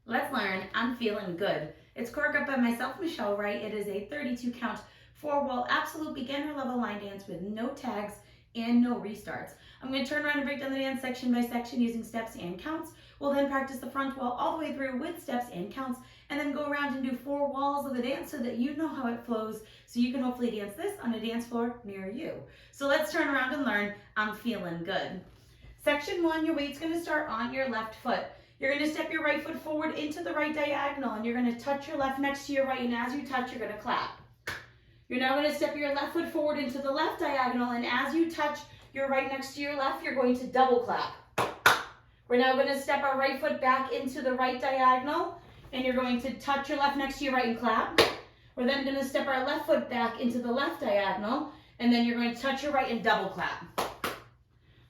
Let's learn I'm Feeling Good. It's choreographed by myself, Michelle Wright. It is a 32 count, 4-wall, absolute beginner level line dance with no tags and no restarts. I'm going to turn around and break down the dance section by section using steps and counts. We'll then practice the front wall all the way through with steps and counts, and then go around and do 4 walls of the dance so that you know how it flows, so you can hopefully dance this on a dance floor near you. So let's turn around and learn I'm Feeling Good. Section 1, your weight's going to start on your left foot. You're going to step your right foot forward into the right diagonal, and you're going to touch your left next to your right, and as you touch, you're going to clap. You're now going to step your left foot forward into the left diagonal, and as you touch your right next to your left, you're going to double clap. We're now going to step our right foot back into the right diagonal, and you're going to touch your left next to your right and clap. We're then going to step our left foot back into the left diagonal, and then you're going to touch your right and double clap.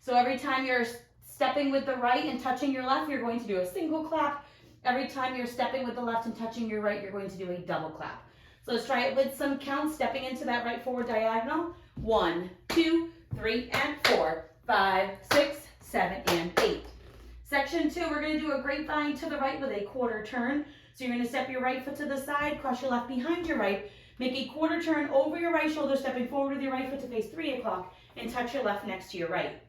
So every time you're stepping with the right and touching your left, you're going to do a single clap. Every time you're stepping with the left and touching your right, you're going to do a double clap. So let's try it with some counts, stepping into that right forward diagonal. 1, 2, 3, and 4, 5, 6, 7, and 8. Section 2, we're going to do a grapevine to the right with a quarter turn. So you're going to step your right foot to the side, cross your left behind your right, make a quarter turn over your right shoulder, stepping forward with your right foot to face 3 o'clock, and touch your left next to your right.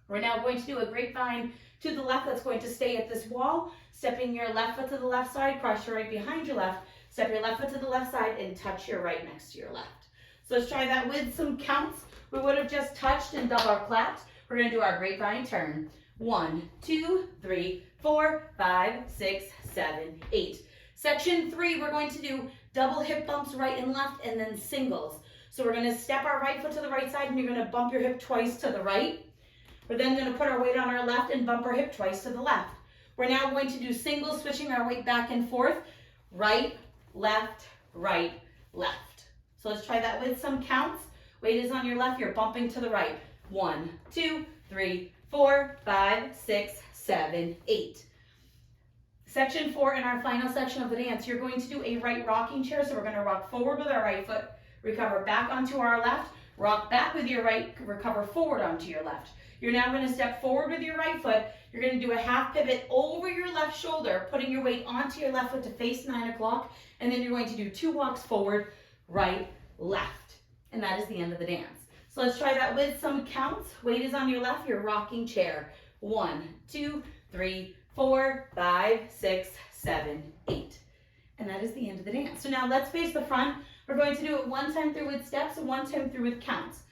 We're now going to do a grapevine to the left that's going to stay at this wall, stepping your left foot to the left side, cross your right behind your left, step your left foot to the left side, and touch your right next to your left. So let's try that with some counts. We would have just touched and double our claps. We're going to do our grapevine turn. 1, 2, 3, 4, 5, 6, 7, 8. Section 3, we're going to do double hip bumps right and left, and then singles. So we're going to step our right foot to the right side, and you're going to bump your hip twice to the right. We're then going to put our weight on our left and bump our hip twice to the left. We're now going to do singles, switching our weight back and forth. Right, left, right, left. So let's try that with some counts. Weight is on your left, you're bumping to the right. 1, 2, 3, 4, 5, 6, 7, 8. Section 4, in our final section of the dance, you're going to do a right rocking chair. So we're going to rock forward with our right foot, recover back onto our left, rock back with your right, recover forward onto your left. You're now going to step forward with your right foot. You're going to do a half pivot over your left shoulder, putting your weight onto your left foot to face 9 o'clock. And then you're going to do 2 walks forward, right, left. And that is the end of the dance. So let's try that with some counts. Weight is on your left, your rocking chair. 1, 2, 3, 4, 5, 6, 7, 8. And that is the end of the dance. So now let's face the front. We're going to do it 1 time through with steps and 1 time through with counts.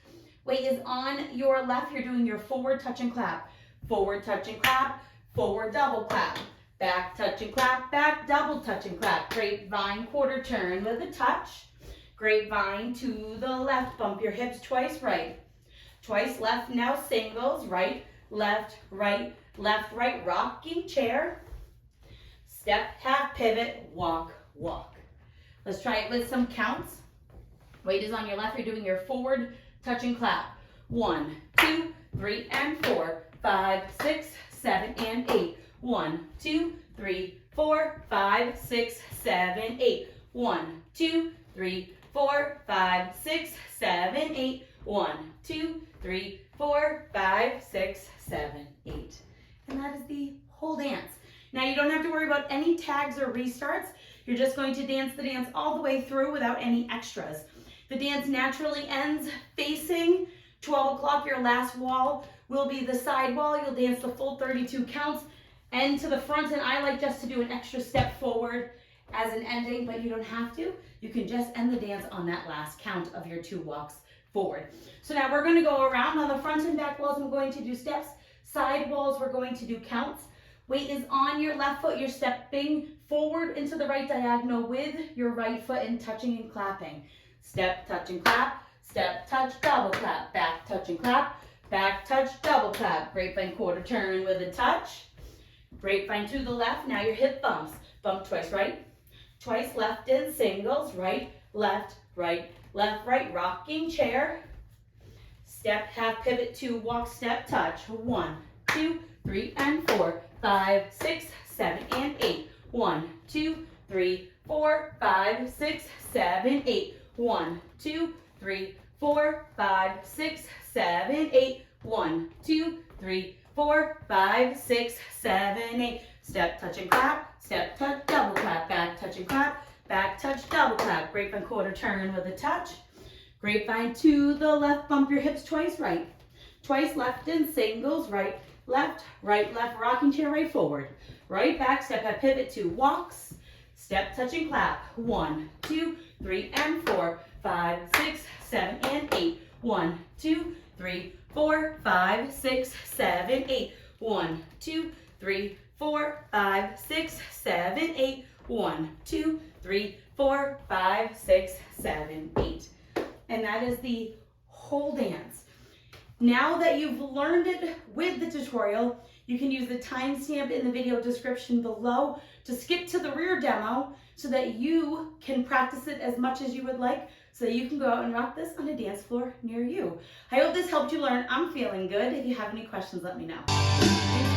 Weight is on your left. You're doing your forward touch and clap. Forward touch and clap. Forward double clap. Back touch and clap. Back double touch and clap. Grapevine quarter turn with a touch. Grapevine to the left. Bump your hips twice right. Twice left. Now singles. Right, left, right, left, right. Rocking chair. Step, half pivot, walk, walk. Let's try it with some counts. Weight is on your left. You're doing your forward touch and clap. 1, 2, 3, and 4, 5, 6, 7, and 8. 1, 2, 3, 4, 5, 6, 7, 8. 1, 2, 3, 4, 5, 6, 7, 8. 1, 2, 3, 4, 5, 6, 7, 8. And that is the whole dance. Now you don't have to worry about any tags or restarts. You're just going to dance the dance all the way through without any extras. The dance naturally ends facing 12 o'clock. Your last wall will be the side wall. You'll dance the full 32 counts, end to the front, and I like just to do an extra step forward as an ending, but you don't have to. You can just end the dance on that last count of your 2 walks forward. So now we're going to go around on the front and back walls. I'm going to do steps. Side walls, we're going to do counts. Weight is on your left foot. You're stepping forward into the right diagonal with your right foot and touching and clapping. Step, touch, and clap. Step, touch, double clap. Back, touch, and clap. Back, touch, double clap. Grapevine quarter turn with a touch. Grapevine to the left. Now your hip bumps. Bump twice right, twice left in singles. Right, left, right, left, right. Rocking chair. Step, half pivot, 2 walk, step, touch. 1, 2, 3, and 4, 5, 6, 7, and 8. 1, 2, 3, 4, 5, 6, 7, 8. 1, 2, 3, 4, 5, 6, 7, 8. 1, 2, 3, 4, 5, 6, 7, 8. step, touch and clap, step, touch, double clap, back, touch and clap, back, touch, double clap, grapevine quarter turn with a touch, grapevine to the left, bump your hips twice right, twice left and singles, right, left, rocking chair right forward, right back, step at pivot to walks, step, touch and clap, 1, 2, 3, and 4, 5, 6, 7, and 8, 1, 2, 3, 4, 5, 6, 7, 8, 1, 2, 3, 4, 5, 6, 7, 8, 1, 2, 3, 4, 5, 6, 7, 8. And that is the whole dance. Now that you've learned it with the tutorial, you can use the timestamp in the video description below to skip to the rear demo so that you can practice it as much as you would like so that you can go out and rock this on a dance floor near you. I hope this helped you learn I'm feeling good. If you have any questions, let me know.